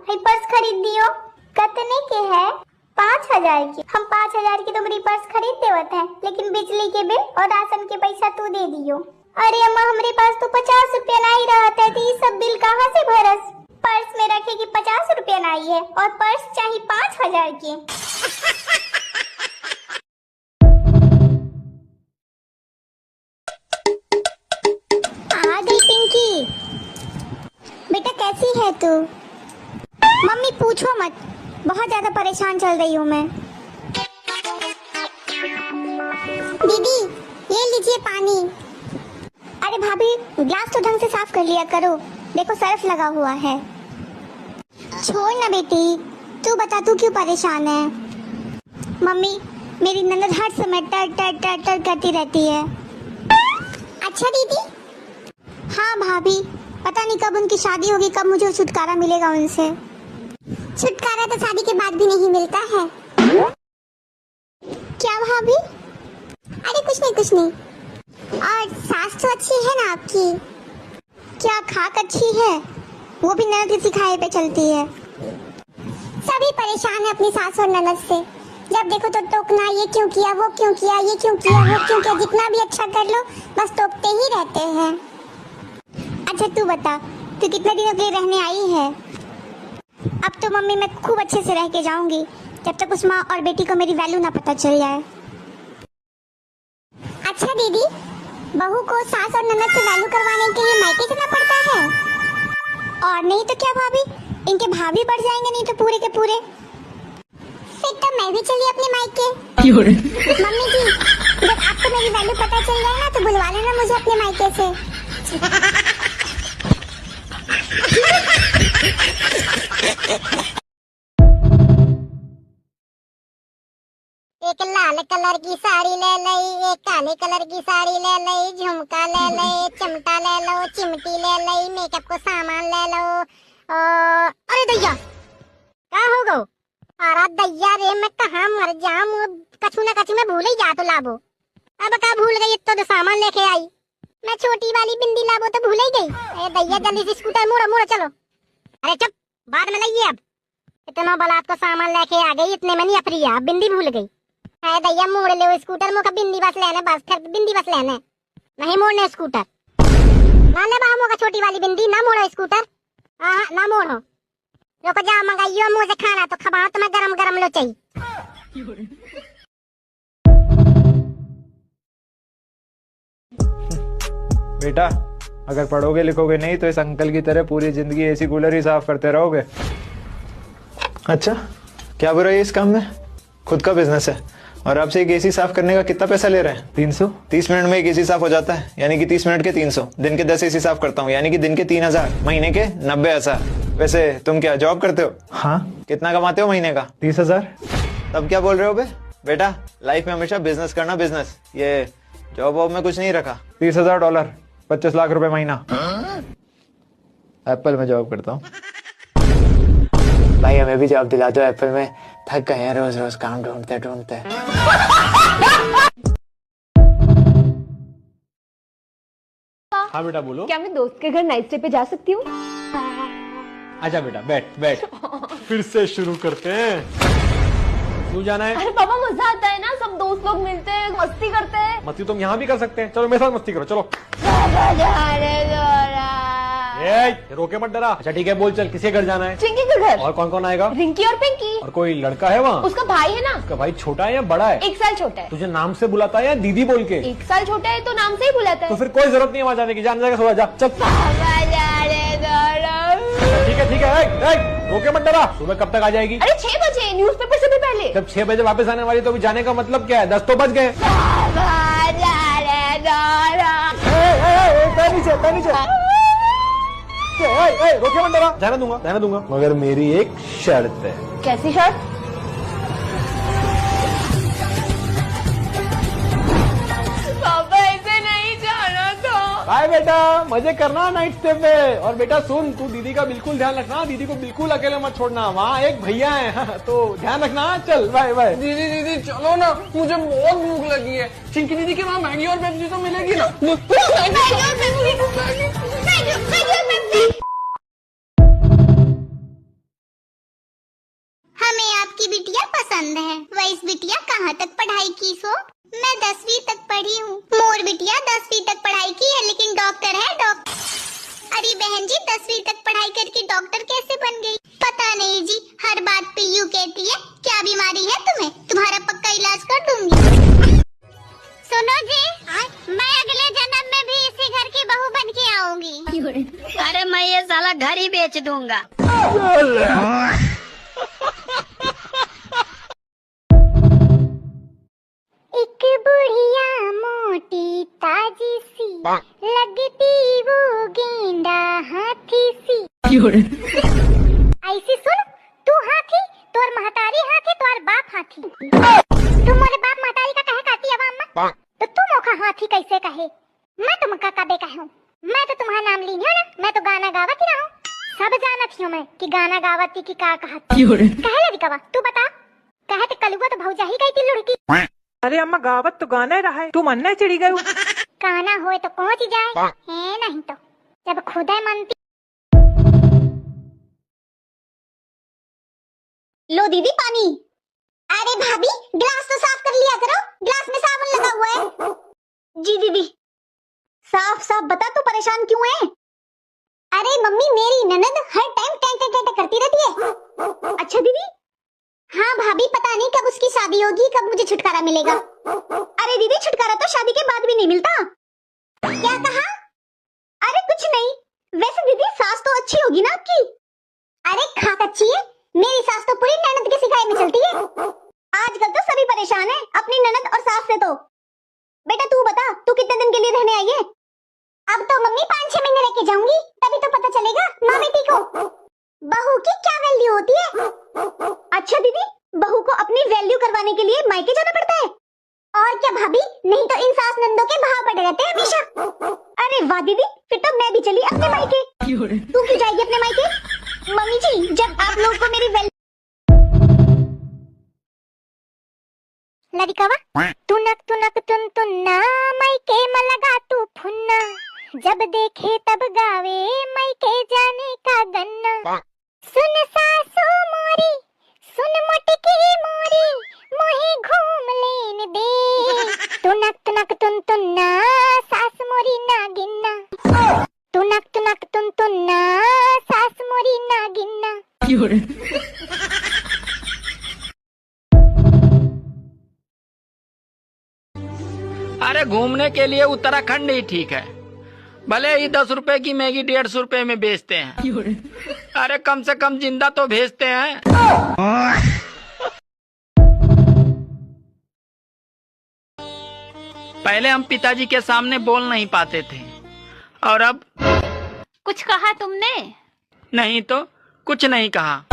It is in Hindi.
है पर्स खरीद दियो। कितने के है? 5,000 की। हम 5,000 की तुम्हारी पर्स खरीद देवत है, लेकिन बिजली के बिल और राशन के पैसा तू दे दियो। अरे अम्मा, हमारे पास तो 50 रुपया नहीं रहता है, तो ये सब बिल कहाँ से भरस? पर्स में रखे की 50 रुपया नहीं है और पर्स चाहिए 5,000 की। आ गई पिंकी। बेटा कैसी है तू? मम्मी पूछो मत, बहुत ज्यादा परेशान चल रही हूँ मैं। दीदी ये लीजिए पानी। अरे भाभी, ग्लास तो ढंग से साफ कर लिया करो, देखो सर्फ लगा हुआ है। छोड़ ना बेटी, तू बता तू क्यों परेशान है? मम्मी, मेरी ननद हर समय टर टर टर टर करती रहती है। अच्छा दीदी? हाँ भाभी, पता नहीं कब उनकी शादी होगी, कब मुझे छुटकारा मिलेगा उनसे। छुटकारा तो शादी के बाद भी नहीं मिलता है। क्या भाभी? अरे कुछ नहीं। और सास तो अच्छी है ना आपकी? क्या खाक अच्छी है? वो भी ननद के सिखाए पे चलती है। सभी परेशान है अपनी सास और ननद से। जब देखो तो टोकना, ये क्यों किया, वो क्यों किया, ये क्यों किया, वो क्यों किया। जितना भी अच्छा कर लो बस टोकते ही रहते हैं। अच्छा तू बता, तू कितने दिनों के लिए रहने आई है? अब तो मम्मी मैं खूब अच्छे से रह के जाऊंगी, जब तक उस माँ और बेटी को मेरी वैल्यू ना पता चल जाए। अच्छा दीदी, बहू को सास और ननद से वैल्यू करवाने के लिए मायके जाना पड़ता है? और नहीं तो क्या भाभी, इनके भाभी बढ़ जाएंगे नहीं तो पूरे के पूरे। फिर तो मैं भी चली अपने मायके। मम्मी जी, जब आपको मेरी वैल्यू पता चल जाए ना तो बुलवा लेना मुझे अपने मायके से। एक लाल कलर की साड़ी ले लई, एक काले कलर की साड़ी ले लई, झुमका ले लई, चिमटा ले लो, चिमटी ले लई, मेकअप को सामान ले लो। अरे दैया, क्या हो गो? अरे दैया रे, मैं कहाँ मर जाऊं, कछु ना कछु में भूल ही जा तो लाबो। अब क्या भूल गई, तो सामान लेके आई। मैं छोटी वाली बिंदी लाबो तो भूल ही गई। अरे दैया, जल्दी से स्कूटर मोड़ो चलो। अरे चुप, बाद में लाइए। अब इतना बड़ा आपका सामान लेके आ गई, इतने में नहीं अफरी है, बिंदी भूल गई। है दैया, मोड़ ले स्कूटर, मुझे बिंदी बस लेने, बस फिर बिंदी बस लेने, नहीं मोड़ने स्कूटर। ना ले बामो का छोटी वाली बिंदी, ना मोड़ो स्कूटर। हाँ ना मोड़ो। रुको जा, मंगाइयो मुंह से खाना तो खबा, तुम्हें गरम गरम लो चाहिए। बेटा, अगर पढ़ोगे लिखोगे नहीं तो इस अंकल की तरह पूरी जिंदगी एसी कूलर ही साफ करते रहोगे। अच्छा, क्या बुराई है इस काम में? खुद का बिजनेस है और आपसे एक एसी साफ करने का कितना पैसा ले रहे हैं? 300। 30 मिनट में एक एसी साफ हो जाता है, यानी कि 30 मिनट के 300। दिन के 10 एसी साफ करता हूँ, यानी कि दिन के 3,000, महीने के 90,000। वैसे तुम क्या जॉब करते हो? हाँ। कितना कमाते हो महीने का? 30,000। तब क्या बोल रहे हो बे? बेटा, लाइफ में हमेशा बिजनेस करना, बिजनेस। ये जॉब वॉब में कुछ नहीं रखा। $30,000, 25 लाख रुपए महीना। एप्पल में जॉब करता हूँ। भाई हमें भी जॉब दिला दो एप्पल में, थक गए हैं रोज रोज काम ढूंढते। हाँ बेटा बोलो। क्या मैं दोस्त के घर नाइट स्टे पे जा सकती हूँ? आजा बेटा, बैठ। फिर से शुरू करते हैं। क्यों जाना है? अरे पापा, मजा आता है ना, सब दोस्त लोग मिलते हैं, मस्ती करते हैं। मस्ती तुम यहाँ भी कर सकते हैं, चलो मेरे साथ मस्ती करो, चलो। रोके मत डरा। अच्छा ठीक है, बोल चल, किसी घर जाना है? चिंकी के घर। और कौन कौन आएगा? रिंकी और पिंकी। और कोई लड़का है वहाँ? उसका भाई है ना। उसका भाई छोटा है या बड़ा है? 1 साल छोटा है। तुझे नाम से बुलाता है या दीदी बोल के? 1 साल छोटा है तो नाम से ही बुलाता है। तो फिर कोई जरूरत नहीं है वहाँ जाने की, जाने जाएगा, सो जा, चल। ठीक है, रोके मत डरा। सुबह कब तक आ जाएगी? अरे 6 बजे, न्यूज़पेपर से भी पहले। जब 6 बजे वापस आने वाली तो अभी जाने का मतलब क्या है? 10 तो बज गए। रोके मत डरा, जाने दूंगा, मगर मेरी एक शर्त है। कैसी शर्त? पापा ऐसे नहीं जाना था। बाय बेटा, मजे करना नाइट स्टे पे। और बेटा सुन, तू दीदी का बिल्कुल ध्यान रखना, दीदी को बिल्कुल अकेले मत छोड़ना, वहाँ एक भैया है तो ध्यान रखना। चल बाय बाय। दीदी चलो ना, मुझे बहुत भूख लगी है। चिंकी दीदी के वहाँ मैगी और पेप्सी तो मिलेगी ना? की बिटिया पसंद है। वैस बिटिया कहाँ तक पढ़ाई की सो? मैं 10वीं तक पढ़ी हूँ। मोर बिटिया 10वीं तक पढ़ाई की है लेकिन डॉक्टर है डॉक्टर। अरे बहन जी 10वीं तक पढ़ाई करके डॉक्टर कैसे बन गई? पता नहीं जी, हर बात पे यूँ कहती है। क्या बीमारी है तुम्हें? तुम्हारा पक्का इलाज कर दूंगी। सुनो जी, मैं अगले जन्म में भी इसी घर की बहू बन के आऊंगी। अरे मैं ये साला घर ही बेच दूंगा। एक बुढ़िया मोटी ताजी सी, लगती वो गेंडा हाथी सी। ऐसी सुन, तू हाथी, तोर महतारी हाथी, तोर बाप हाथी। तुम्हारे बाप महतारी का कहे कहती है अम्मा, तो तुम ओखा हाथी कैसे कहे? मैं तुमका कबे कहूँ? मैं तो तुम्हारा नाम ली हूँ ना, मैं तो गाना गावत ही रहूँ। सब जानत हूँ मैं कि गाना गावती की का कहती। कहे लड़कवा तू बता, कहे तो कलुआ तो भौजा ही गई थी लुड़की। अरे अम्मा गावत तो गाना ही रहा है, तू मनने चिड़ी गई। गाना होए तो पहुँच जाए है, नहीं तो जब खुदा मनती। लो दीदी पानी। अरे भाभी गिलास तो साफ कर लिया करो, गिलास में साबुन लगा हुआ है। जी दीदी। साफ साफ बता तू परेशान क्यों है? अरे मम्मी मेरी ननद हर टाइम टें करती रहती है। अच्छा दीदी। हाँ भाभी पता नहीं कब उसकी शादी होगी, कब मुझे छुटकारा मिलेगा। अरे दीदी छुटकारा तो शादी के बाद भी नहीं मिलता। क्या कहा? अरे कुछ नहीं। वैसे दीदी सास तो अच्छी होगी ना आपकी? अरे खाक अच्छी है, मेरी सास तो पूरी ननद के सिखाए में चलती है। आजकल तो सभी परेशान है अपनी ननद और सास से। तो बेटा तू बता, तू कितने दिन के लिए रहने आई है? अब तो मम्मी 5-6 महीने रह के जाऊंगी, तभी तो पता चलेगा माँ बेटी को बहू की क्या वैल्यू होती है। अच्छा दीदी, बहू को अपनी वैल्यू करवाने के लिए मायके जाना पड़ता है? और क्या भाभी, नहीं तो इन सास नंदों के भाव पड़े रहते हैं हमेशा। अरे वाह दीदी, फिर तो मैं भी चली अपने मायके। तू क्यों जाएगी अपने मायके? मम्मी जी जब आप लोग को मेरी वैल्यू। लड़कवा तुनक तुन मायके में लगा तू फुन्ना, जब देखे तब गावे मायके जाने का गन्ना। सुन सासू मोरी, सुन मुटकी मोरी, मोहे घूम लेन दे। तुनक तुन सास मोरी ना गिन्ना। तुनक तुन सास मोरी ना गिन्ना। अरे घूमने के लिए उत्तराखंड ही ठीक है, भले ही 10 रुपए की मैगी 150 रुपए में बेचते हैं। अरे कम से कम जिंदा तो भेजते हैं। पहले हम पिताजी के सामने बोल नहीं पाते थे, और अब कुछ कहा तुमने? नहीं तो कुछ नहीं कहा।